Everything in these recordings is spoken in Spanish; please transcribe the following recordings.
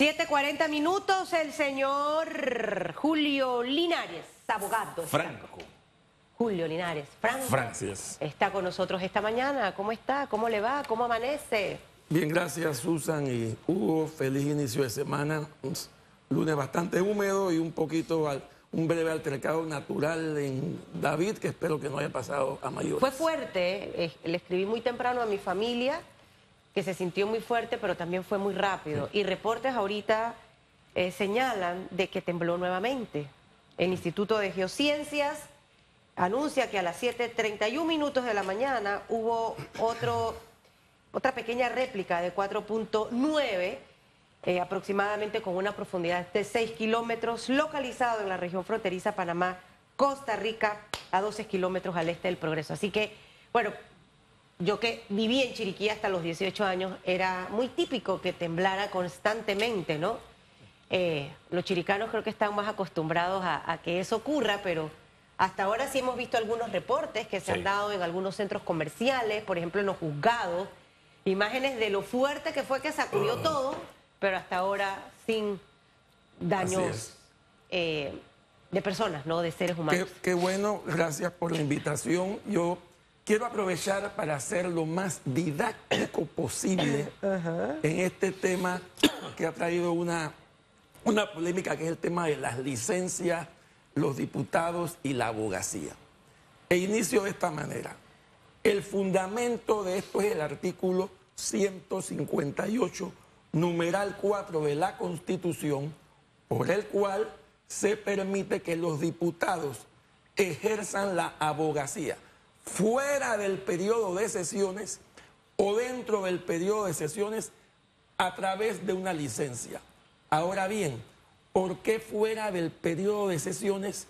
7:40, el señor Julio Linares, abogado. Franco. Julio Linares, Franco. Francis. Está con nosotros esta mañana. ¿Cómo está? ¿Cómo le va? ¿Cómo amanece? Bien, gracias Susan y Hugo. Feliz inicio de semana. Un lunes bastante húmedo y un breve altercado natural en David, que espero que no haya pasado a mayores. Fue fuerte. Le escribí muy temprano a mi familia, que se sintió muy fuerte, pero también fue muy rápido. Y reportes ahorita señalan de que tembló nuevamente. El Instituto de Geociencias anuncia que a las 7:31 de la mañana hubo otra pequeña réplica de 4.9, aproximadamente con una profundidad de 6 kilómetros, localizado en la región fronteriza Panamá, Costa Rica, a 12 kilómetros al este del Progreso. Así que, bueno, yo que viví en Chiriquí hasta los 18 años, era muy típico que temblara constantemente, ¿no? Los chiricanos creo que están más acostumbrados a que eso ocurra, pero hasta ahora sí hemos visto algunos reportes que se han dado en algunos centros comerciales, por ejemplo en los juzgados, imágenes de lo fuerte que fue que sacudió todo, pero hasta ahora sin daños de personas, ¿no? De seres humanos. Qué bueno, gracias por la invitación. Yo quiero aprovechar para hacer lo más didáctico posible en este tema que ha traído una polémica, que es el tema de las licencias, los diputados y la abogacía. E inicio de esta manera. El fundamento de esto es el artículo 158, numeral 4 de la Constitución, por el cual se permite que los diputados ejerzan la abogacía fuera del periodo de sesiones o dentro del periodo de sesiones a través de una licencia. Ahora bien, ¿por qué fuera del periodo de sesiones?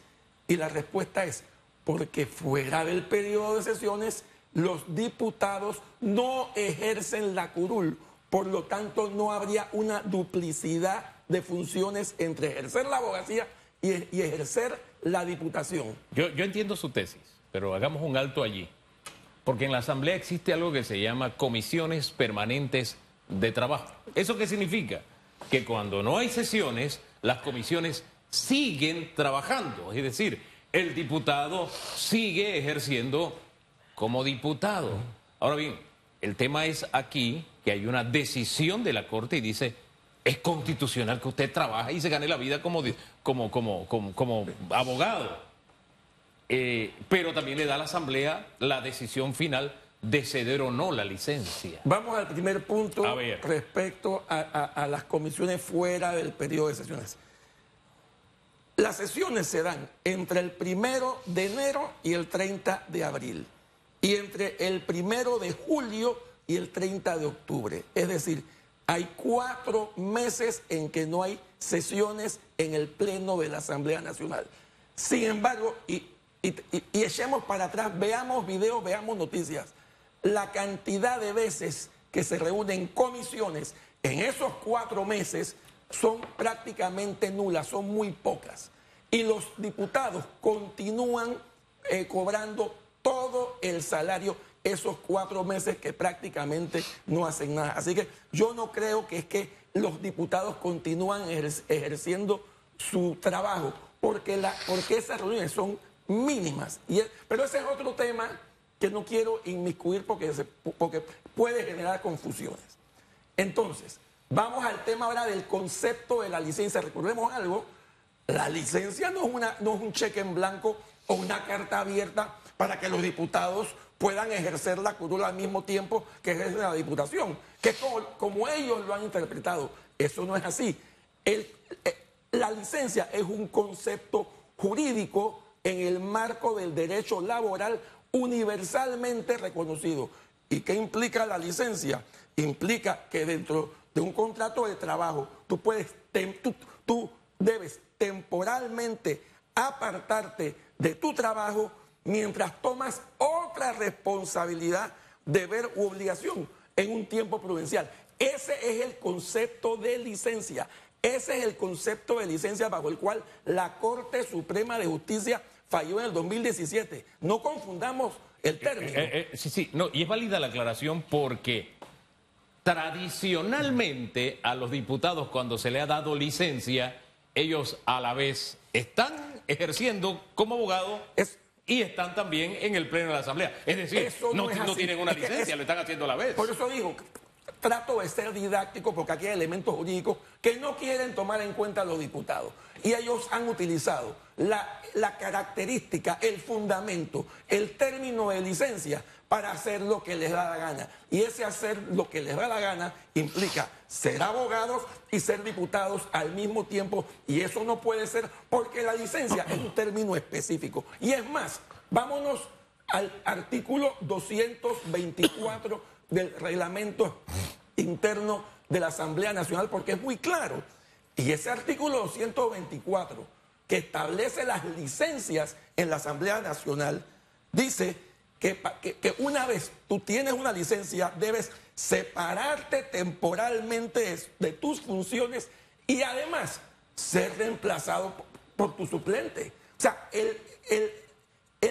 Y la respuesta es porque fuera del periodo de sesiones los diputados no ejercen la curul, por lo tanto no habría una duplicidad de funciones entre ejercer la abogacía y ejercer la diputación. Yo entiendo su tesis, pero hagamos un alto allí, porque en la Asamblea existe algo que se llama comisiones permanentes de trabajo. ¿Eso qué significa? Que cuando no hay sesiones, las comisiones siguen trabajando, es decir, el diputado sigue ejerciendo como diputado. Ahora bien, el tema es aquí que hay una decisión de la Corte y dice, es constitucional que usted trabaje y se gane la vida como abogado. Pero también le da a la Asamblea la decisión final de ceder o no la licencia. Vamos al primer punto respecto a las comisiones fuera del periodo de sesiones. Las sesiones se dan entre el 1 de enero y el 30 de abril y entre el 1 de julio y el 30 de octubre. Es decir, hay 4 meses en que no hay sesiones en el Pleno de la Asamblea Nacional. Sin embargo, y echemos para atrás, veamos videos, veamos noticias. La cantidad de veces que se reúnen comisiones en esos 4 meses son prácticamente nulas, son muy pocas. Y los diputados continúan cobrando todo el salario esos 4 meses que prácticamente no hacen nada. Así que yo no creo que es que los diputados continúan ejerciendo su trabajo, porque esas reuniones son mínimas. Pero ese es otro tema que no quiero inmiscuir porque puede generar confusiones. Entonces, vamos al tema ahora del concepto de la licencia. Recordemos algo, la licencia no es un cheque en blanco o una carta abierta para que los diputados puedan ejercer la curul al mismo tiempo que ejercen la diputación, que es como ellos lo han interpretado. Eso no es así. La licencia es un concepto jurídico en el marco del derecho laboral universalmente reconocido. ¿Y qué implica la licencia? Implica que dentro de un contrato de trabajo tú debes temporalmente apartarte de tu trabajo mientras tomas otra responsabilidad, deber u obligación en un tiempo prudencial. Ese es el concepto de licencia. Ese es el concepto de licencia bajo el cual la Corte Suprema de Justicia falló en el 2017. No confundamos el término. Sí, no, y es válida la aclaración porque tradicionalmente a los diputados cuando se le ha dado licencia, ellos a la vez están ejerciendo como abogados y están también en el Pleno de la Asamblea. Es decir, no tienen una licencia, lo están haciendo a la vez. Por eso digo, trato de ser didáctico porque aquí hay elementos jurídicos que no quieren tomar en cuenta los diputados. Y ellos han utilizado la característica, el fundamento, el término de licencia para hacer lo que les da la gana. Y ese hacer lo que les da la gana implica ser abogados y ser diputados al mismo tiempo. Y eso no puede ser porque la licencia es un término específico. Y es más, vámonos al artículo 224 del reglamento interno de la Asamblea Nacional porque es muy claro. Y ese artículo 224 que establece las licencias en la Asamblea Nacional dice que una vez tú tienes una licencia debes separarte temporalmente de tus funciones y además ser reemplazado por tu suplente. O sea, el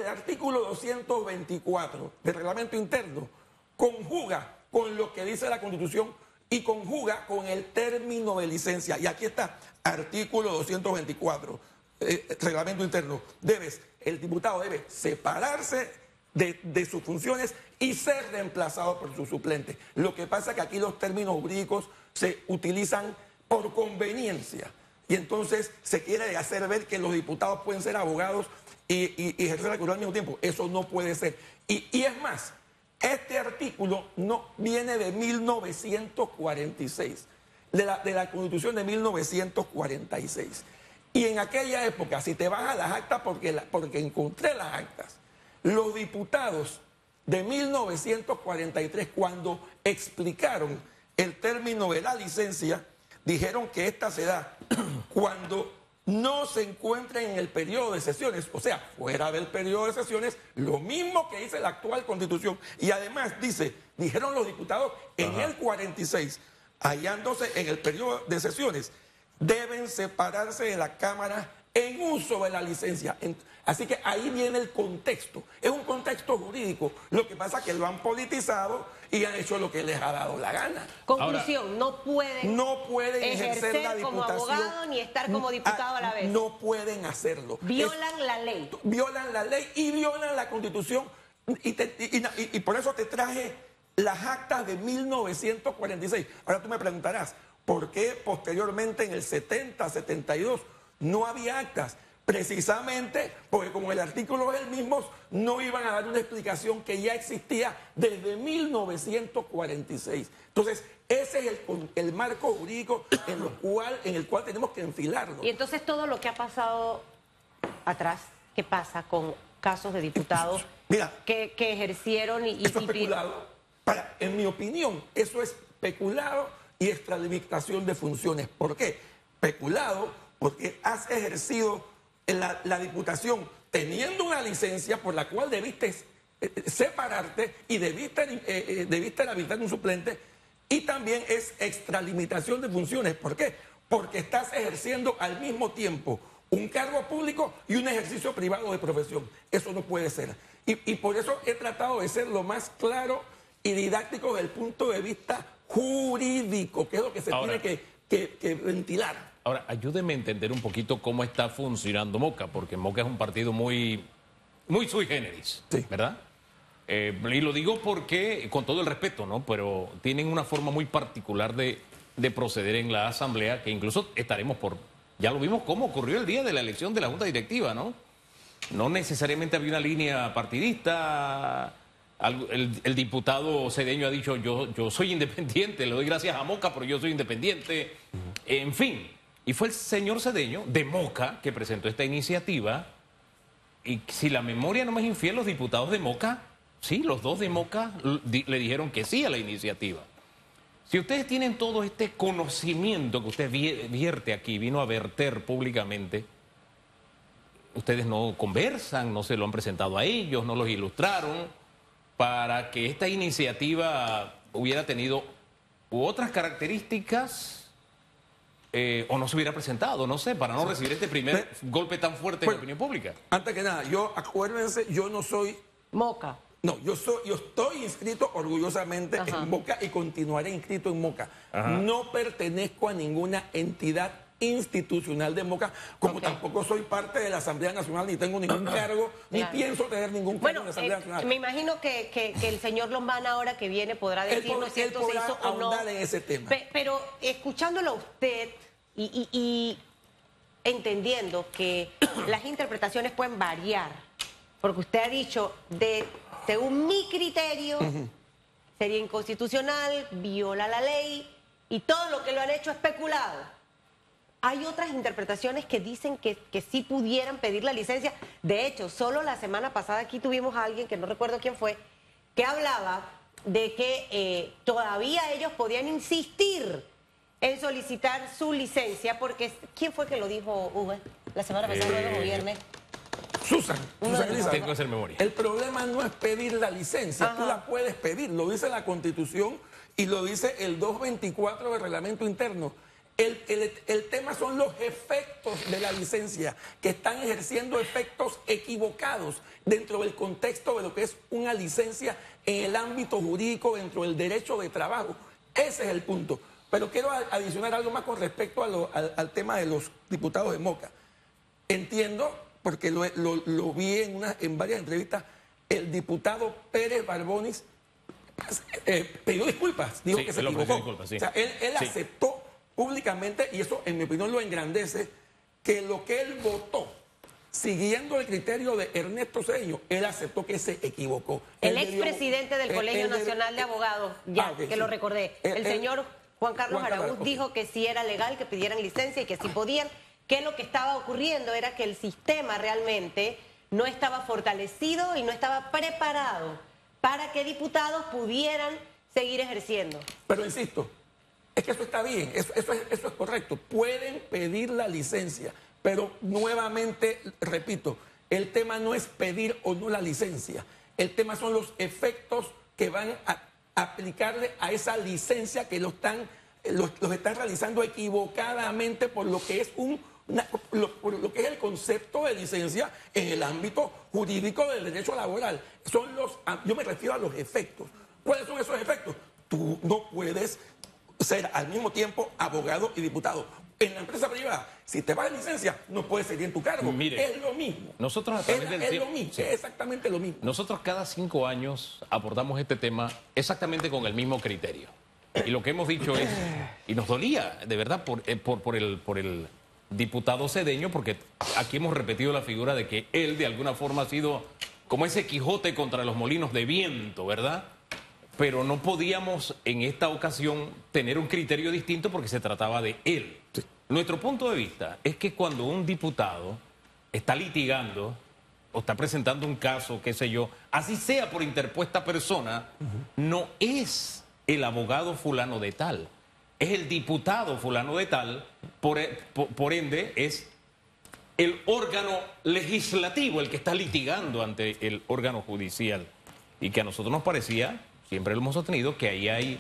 artículo 224 del reglamento interno conjuga con lo que dice la Constitución y conjuga con el término de licencia. Y aquí está, artículo 224, reglamento interno. El diputado debe separarse de sus funciones y ser reemplazado por su suplente. Lo que pasa es que aquí los términos jurídicos se utilizan por conveniencia. Y entonces se quiere hacer ver que los diputados pueden ser abogados y ejercer la cultura al mismo tiempo. Eso no puede ser. Y es más, este artículo no viene de 1946, de la Constitución de 1946. Y en aquella época, si te vas a las actas, porque encontré las actas, los diputados de 1943, cuando explicaron el término de la licencia, dijeron que esta se da cuando no se encuentren en el periodo de sesiones, o sea, fuera del periodo de sesiones, lo mismo que dice la actual Constitución. Y además dijeron los diputados en el 46, hallándose en el periodo de sesiones, deben separarse de la Cámara en uso de la licencia. Así que ahí viene el contexto. Es un contexto jurídico. Lo que pasa es que lo han politizado y han hecho lo que les ha dado la gana. Conclusión, no pueden ejercer la como diputación, abogado ni estar como diputado a la vez. No pueden hacerlo. Violan la ley. Violan la ley y violan la Constitución. Y por eso te traje las actas de 1946. Ahora tú me preguntarás, ¿por qué posteriormente en el 70, 72 no había actas? Precisamente porque como el artículo es el mismo, no iban a dar una explicación que ya existía desde 1946. Entonces, ese es el marco jurídico en el cual tenemos que enfilarlo. Y entonces todo lo que ha pasado atrás, ¿qué pasa con casos de diputados que ejercieron y eso es peculado. En mi opinión, eso es peculado y extralimitación de funciones. ¿Por qué? Peculado porque has ejercido la diputación teniendo una licencia por la cual debiste separarte y debiste habilitar un suplente, y también es extralimitación de funciones. ¿Por qué? Porque estás ejerciendo al mismo tiempo un cargo público y un ejercicio privado de profesión. Eso no puede ser. Y por eso he tratado de ser lo más claro y didáctico desde el punto de vista jurídico, que es lo que se tiene que ventilar. Ahora, ayúdeme a entender un poquito cómo está funcionando Moca, porque Moca es un partido muy sui generis, sí, ¿verdad? Y lo digo porque, con todo el respeto, ¿no? Pero tienen una forma muy particular de proceder en la Asamblea, que incluso estaremos ya lo vimos cómo ocurrió el día de la elección de la Junta Directiva, ¿no? No necesariamente había una línea partidista. El diputado Cedeño ha dicho, yo soy independiente, le doy gracias a Moca, pero yo soy independiente. En fin. Y fue el señor Cedeño, de Moca, que presentó esta iniciativa. Y si la memoria no me es infiel, los diputados de Moca, sí, los dos de Moca le dijeron que sí a la iniciativa. Si ustedes tienen todo este conocimiento que usted vierte aquí, vino a verter públicamente, ustedes no conversan, no se lo han presentado a ellos, no los ilustraron, para que esta iniciativa hubiera tenido otras características. O no se hubiera presentado, no sé, para no recibir este primer golpe tan fuerte en la opinión pública. Antes que nada, acuérdense, yo no soy Moca. No, yo estoy inscrito orgullosamente en Moca y continuaré inscrito en Moca. No pertenezco a ninguna entidad institucional de Moca, como tampoco soy parte de la Asamblea Nacional, ni tengo ningún cargo, ni pienso tener ningún cargo en la Asamblea Nacional. Me imagino que el señor Lombana, ahora que viene, podrá decirnos si esto se hizo o no. En ese tema. Pero escuchándolo a usted y entendiendo que las interpretaciones pueden variar, porque usted ha dicho, según mi criterio, sería inconstitucional, viola la ley y todo lo que lo han hecho especulado. Hay otras interpretaciones que dicen que sí pudieran pedir la licencia. De hecho, solo la semana pasada aquí tuvimos a alguien, que no recuerdo quién fue, que hablaba de que todavía ellos podían insistir en solicitar su licencia, porque ¿quién fue que lo dijo, Hugo? La semana pasada, el viernes. Susan Elizabeth. Tengo que hacer memoria. El problema no es pedir la licencia, tú la puedes pedir, lo dice la Constitución y lo dice el 224 del Reglamento Interno. El tema son los efectos de la licencia, que están ejerciendo efectos equivocados dentro del contexto de lo que es una licencia en el ámbito jurídico, dentro del derecho de trabajo. Ese es el punto. Pero quiero adicionar algo más con respecto al tema de los diputados de Moca. Entiendo, porque lo vi en varias entrevistas, el diputado Pérez Barbonis pidió disculpas, dijo que se equivocó. Disculpas, sí. O sea, él aceptó públicamente, y eso en mi opinión lo engrandece, que lo que él votó, siguiendo el criterio de Ernesto Cedeño, él aceptó que se equivocó. El expresidente del Colegio Nacional de Abogados, que lo recordé, el señor Juan Carlos Araúz dijo que sí era legal que pidieran licencia y que sí podían, que lo que estaba ocurriendo era que el sistema realmente no estaba fortalecido y no estaba preparado para que diputados pudieran seguir ejerciendo. Pero insisto, es que eso está bien, eso es correcto. Pueden pedir la licencia, pero nuevamente, repito, el tema no es pedir o no la licencia. El tema son los efectos que van a aplicarle a esa licencia que los están realizando equivocadamente por lo que es por lo que es el concepto de licencia en el ámbito jurídico del derecho laboral. Yo me refiero a los efectos. ¿Cuáles son esos efectos? Tú no puedes ser al mismo tiempo abogado y diputado. En la empresa privada, si te vas de licencia, no puedes seguir en tu cargo. Mire, es lo mismo. Nosotros a través del tiempo, lo mismo, sí, es exactamente lo mismo. Nosotros cada 5 años abordamos este tema exactamente con el mismo criterio. Y lo que hemos dicho es, y nos dolía, de verdad, por el diputado Cedeño, porque aquí hemos repetido la figura de que él de alguna forma ha sido como ese Quijote contra los molinos de viento, ¿verdad? Pero no podíamos en esta ocasión tener un criterio distinto porque se trataba de él. Sí. Nuestro punto de vista es que cuando un diputado está litigando o está presentando un caso, qué sé yo, así sea por interpuesta persona, no es el abogado fulano de tal, es el diputado fulano de tal, por ende es el órgano legislativo el que está litigando ante el órgano judicial. Y que a nosotros nos parecía, siempre lo hemos sostenido, que ahí hay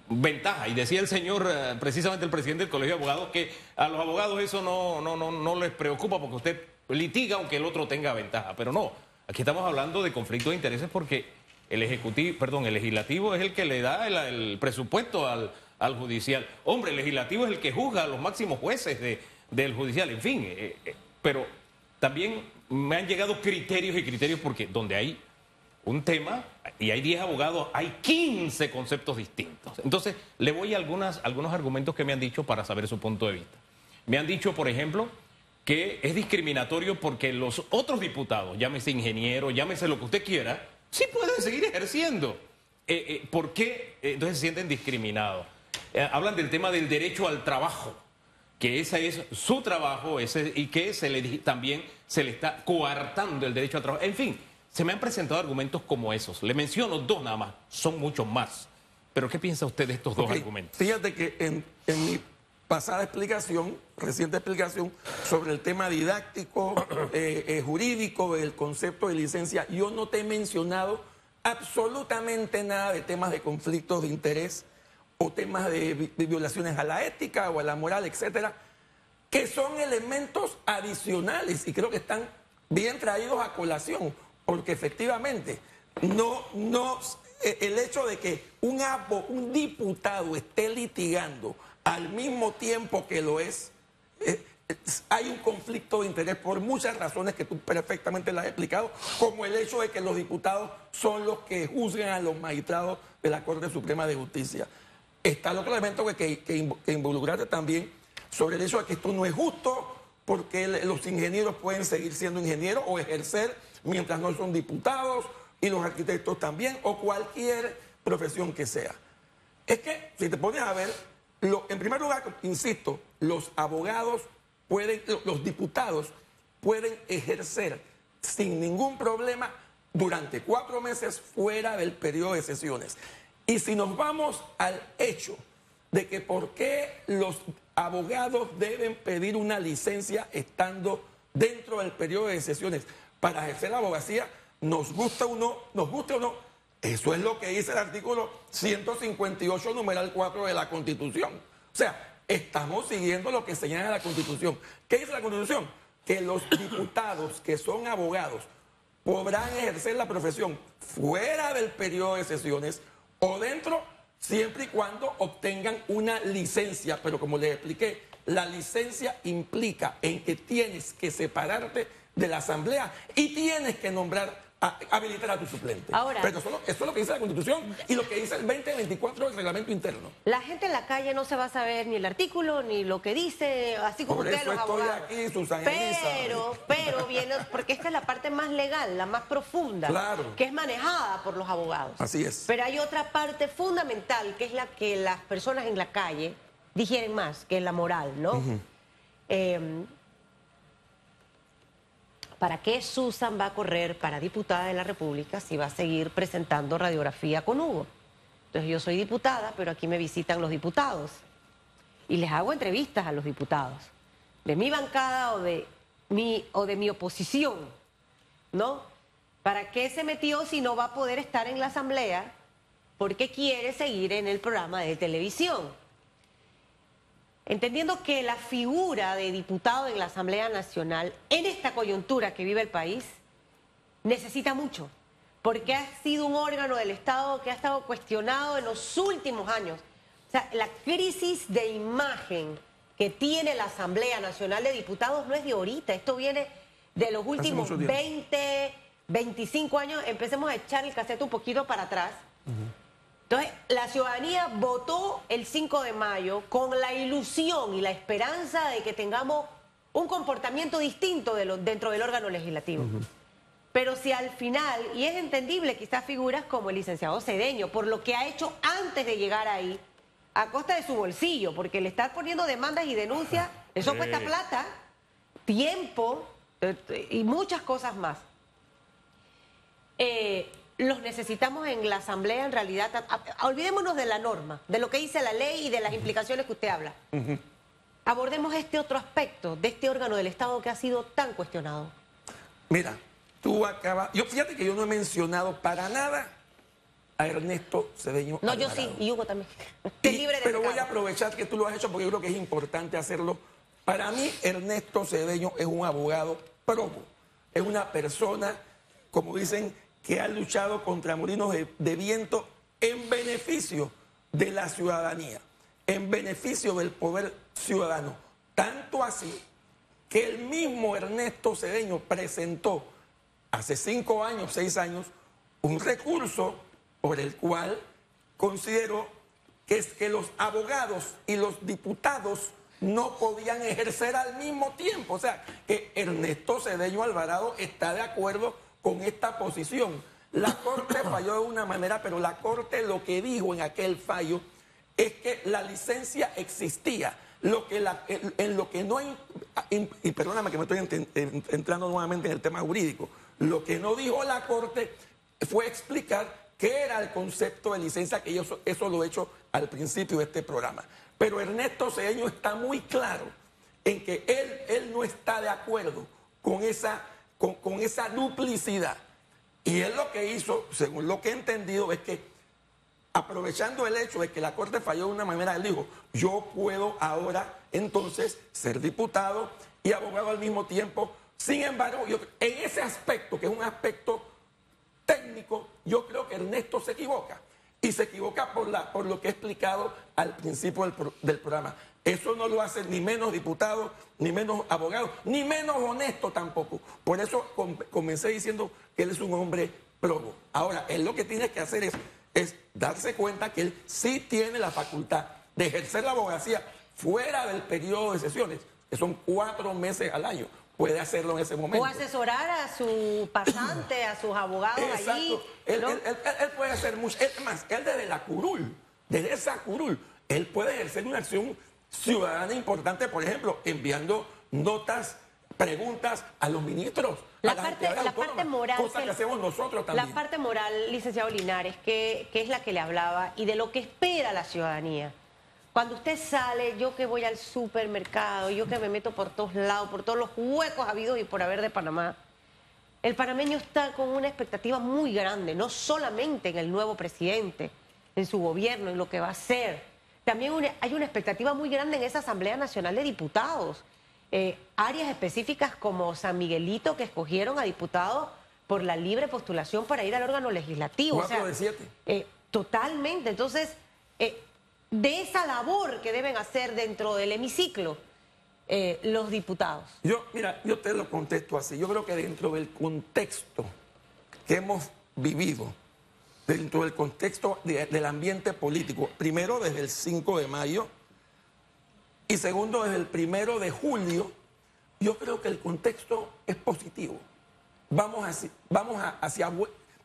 ventaja. Y decía el señor, precisamente el presidente del Colegio de Abogados, que a los abogados eso no les preocupa porque usted litiga aunque el otro tenga ventaja. Pero no, aquí estamos hablando de conflicto de intereses porque el legislativo es el que le da el presupuesto al judicial. Hombre, el legislativo es el que juzga a los máximos jueces del judicial. En fin, pero también me han llegado criterios y criterios porque donde hay un tema y hay 10 abogados, hay 15 conceptos distintos. Entonces, le voy a algunos argumentos que me han dicho para saber su punto de vista. Me han dicho, por ejemplo, que es discriminatorio porque los otros diputados, llámese ingeniero, llámese lo que usted quiera, sí pueden seguir ejerciendo. ¿Por qué entonces se sienten discriminados? Hablan del tema del derecho al trabajo, que ese es su trabajo y que también se le está coartando el derecho al trabajo. En fin, se me han presentado argumentos como esos. Le menciono 2 nada más, son muchos más. Pero ¿qué piensa usted de estos 2 argumentos? Fíjate que en mi pasada reciente explicación sobre el tema didáctico, jurídico del concepto de licencia, yo no te he mencionado absolutamente nada de temas de conflictos de interés o temas de violaciones a la ética o a la moral, etcétera, que son elementos adicionales y creo que están bien traídos a colación, porque efectivamente el hecho de que un diputado esté litigando al mismo tiempo que lo es, hay un conflicto de interés por muchas razones que tú perfectamente las has explicado, como el hecho de que los diputados son los que juzgan a los magistrados de la Corte Suprema de Justicia. Está el otro elemento que involucraste también sobre el hecho de que esto no es justo porque los ingenieros pueden seguir siendo ingenieros o ejercer mientras no son diputados, y los arquitectos también, o cualquier profesión que sea. Es que, si te pones a ver, en primer lugar, insisto, los abogados los diputados pueden ejercer sin ningún problema durante 4 meses fuera del periodo de sesiones. Y si nos vamos al hecho de que por qué los abogados deben pedir una licencia estando dentro del periodo de sesiones para ejercer la abogacía, nos guste o no, eso es lo que dice el artículo 158, numeral 4 de la Constitución. O sea, estamos siguiendo lo que señala la Constitución. ¿Qué dice la Constitución? Que los diputados que son abogados podrán ejercer la profesión fuera del periodo de sesiones o dentro, siempre y cuando obtengan una licencia. Pero como les expliqué, la licencia implica en que tienes que separarte de la Asamblea y tienes que habilitar a tu suplente. Ahora, pero eso es lo que dice la Constitución y lo que dice el 2024 del reglamento interno. La gente en la calle no se va a saber ni el artículo ni lo que dice, así como ustedes los abogados. Aquí, Susana pero viene, porque esta es la parte más legal, la más profunda, claro, que es manejada por los abogados. Así es. Pero hay otra parte fundamental, que es la que las personas en la calle digieren más, que es la moral, ¿no? ¿Para qué Susan va a correr para diputada de la República si va a seguir presentando Radiografía con Hugo? Entonces yo soy diputada, pero aquí me visitan los diputados y les hago entrevistas a los diputados de mi bancada o de mi oposición, ¿no? ¿Para qué se metió si no va a poder estar en la Asamblea porque quiere seguir en el programa de televisión? Entendiendo que la figura de diputado en la Asamblea Nacional, en esta coyuntura que vive el país, necesita mucho, porque ha sido un órgano del Estado que ha estado cuestionado en los últimos años. O sea, la crisis de imagen que tiene la Asamblea Nacional de Diputados no es de ahorita, esto viene de los últimos 20, 25 años. Empecemos a echar el cassette un poquito para atrás. Entonces, la ciudadanía votó el 5 de mayo con la ilusión y la esperanza de que tengamos un comportamiento distinto dentro del órgano legislativo. Pero si al final, y es entendible quizás figuras como el licenciado Cedeño, por lo que ha hecho antes de llegar ahí, a costa de su bolsillo, porque le está poniendo demandas y denuncias, eso cuesta plata, tiempo y muchas cosas más. Los necesitamos en la Asamblea, en realidad. Olvidémonos de la norma, de lo que dice la ley y de las implicaciones que usted habla. Abordemos este otro aspecto de este órgano del Estado que ha sido tan cuestionado. Mira, fíjate que yo no he mencionado para nada a Ernesto Cedeño No, Alvarado. yo sí, y Hugo también. Pero voy a aprovechar que tú lo has hecho porque yo creo que es importante hacerlo. Para mí, Ernesto Cedeño es un abogado probo. Es una persona, como dicen, que ha luchado contra molinos de viento en beneficio de la ciudadanía, en beneficio del poder ciudadano. Tanto así que el mismo Ernesto Cedeño presentó hace 5 años, 6 años, un recurso por el cual consideró que los abogados y los diputados no podían ejercer al mismo tiempo. O sea, que Ernesto Cedeño Alvarado está de acuerdo con esta posición. La Corte falló de una manera, pero la Corte lo que dijo en aquel fallo es que la licencia existía. En lo que no, y perdóname que me estoy entrando nuevamente en el tema jurídico, lo que no dijo la Corte fue explicar qué era el concepto de licencia, que eso lo he hecho al principio de este programa. Pero Ernesto Cedeño está muy claro en que él no está de acuerdo con esa duplicidad. Y él lo que hizo, según lo que he entendido, es que aprovechando el hecho de que la Corte falló de una manera, él dijo, yo puedo ahora entonces ser diputado y abogado al mismo tiempo. Sin embargo, en ese aspecto, que es un aspecto técnico, yo creo que Ernesto se equivoca. Y se equivoca por lo que he explicado al principio del programa. Eso no lo hace ni menos diputado, ni menos abogado, ni menos honesto tampoco. Por eso comencé diciendo que él es un hombre probo. Ahora, él lo que tiene que hacer es darse cuenta que él sí tiene la facultad de ejercer la abogacía fuera del periodo de sesiones, que son 4 meses al año. Puede hacerlo en ese momento. O asesorar a su pasante, a sus abogados. Exacto. Allí. ¿No? Él puede hacer mucho. Es más, él desde esa curul, él puede ejercer una acción ciudadana importante, por ejemplo, enviando notas, preguntas a los ministros. La parte moral. Cosa que hacemos nosotros también. La parte moral, licenciado Linares, que es la que le hablaba y de lo que espera la ciudadanía. Cuando usted sale, yo que voy al supermercado, yo que me meto por todos lados, por todos los huecos habidos y por haber de Panamá, el panameño está con una expectativa muy grande, no solamente en el nuevo presidente, en su gobierno, en lo que va a hacer. También hay una expectativa muy grande en esa Asamblea Nacional de Diputados. Áreas específicas como San Miguelito, que escogieron a diputados por la libre postulación para ir al órgano legislativo. 4 de 7. Totalmente. Entonces, de esa labor que deben hacer dentro del hemiciclo los diputados. Yo te lo contesto así. Yo creo que dentro del contexto que hemos vivido, dentro del contexto del ambiente político, primero desde el 5 de mayo y segundo desde el 1 de julio, yo creo que el contexto es positivo.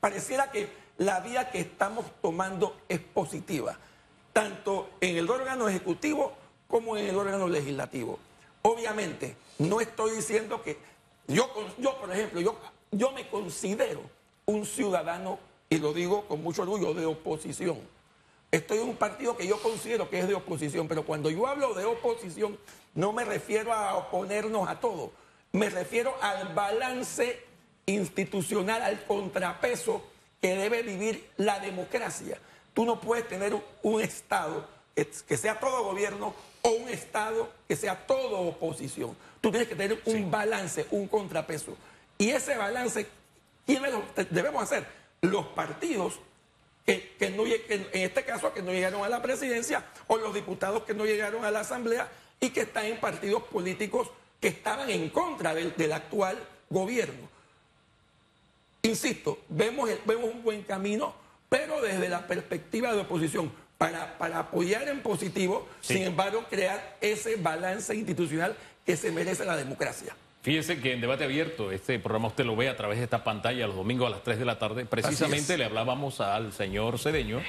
Pareciera que la vía que estamos tomando es positiva, tanto en el órgano ejecutivo como en el órgano legislativo. Obviamente, no estoy diciendo que yo por ejemplo, yo me considero un ciudadano, y lo digo con mucho orgullo, de oposición. Estoy en un partido que yo considero que es de oposición, pero cuando yo hablo de oposición, no me refiero a oponernos a todo. Me refiero al balance institucional, al contrapeso que debe vivir la democracia. Tú no puedes tener un Estado que sea todo gobierno o un Estado que sea todo oposición. Tú tienes que tener un balance, un contrapeso. Y ese balance, ¿quiénes lo debemos hacer? Los partidos que en este caso que no llegaron a la presidencia, o los diputados que no llegaron a la asamblea y que están en partidos políticos que estaban en contra del actual gobierno. Insisto, vemos un buen camino, pero desde la perspectiva de oposición, para apoyar en positivo, sin embargo, crear ese balance institucional que se merece la democracia. Fíjese que en Debate Abierto, este programa usted lo ve a través de esta pantalla los domingos a las 3 de la tarde. Precisamente le hablábamos al señor Cedeño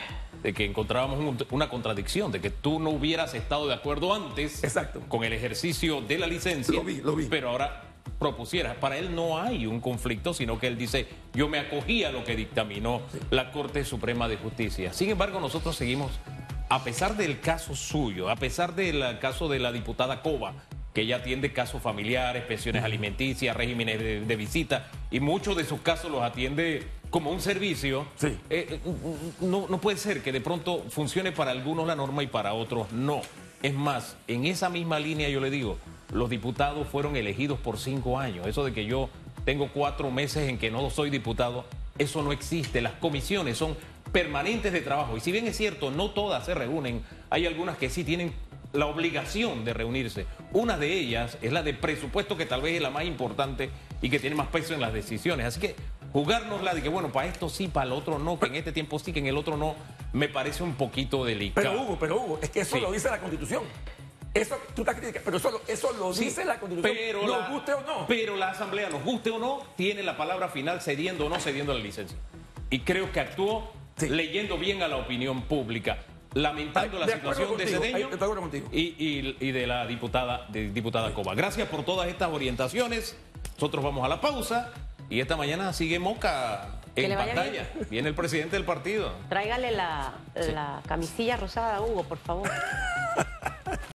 de que encontrábamos una contradicción, de que tú no hubieras estado de acuerdo antes con el ejercicio de la licencia, lo vi. Pero ahora propusieras. Para él no hay un conflicto, sino que él dice, yo me acogí a lo que dictaminó la Corte Suprema de Justicia. Sin embargo, nosotros seguimos, a pesar del caso suyo, a pesar del caso de la diputada Cova, que ella atiende casos familiares, pensiones alimenticias, regímenes de visita, y muchos de sus casos los atiende como un servicio. No puede ser que de pronto funcione para algunos la norma y para otros no. Es más, en esa misma línea yo le digo, los diputados fueron elegidos por 5 años. Eso de que yo tengo 4 meses en que no soy diputado, eso no existe. Las comisiones son permanentes de trabajo. Y si bien es cierto, no todas se reúnen, hay algunas que sí tienen la obligación de reunirse. Una de ellas es la de presupuesto, que tal vez es la más importante y que tiene más peso en las decisiones. Así que jugárnosla de que, bueno, para esto sí, para el otro no, que en este tiempo sí, que en el otro no, me parece un poquito delicado. Pero Hugo, es que eso lo dice la Constitución. Eso, tú estás criticando, pero eso lo dice la Constitución, nos guste o no. Pero la Asamblea, nos guste o no, tiene la palabra final cediendo o no cediendo la licencia. Y creo que actuó leyendo bien a la opinión pública, lamentando la situación de Cedeño y de la diputada Cova. Gracias por todas estas orientaciones. Nosotros vamos a la pausa y esta mañana sigue Moca en pantalla. Viene el presidente del partido. Tráigale la camisilla rosada a Hugo, por favor.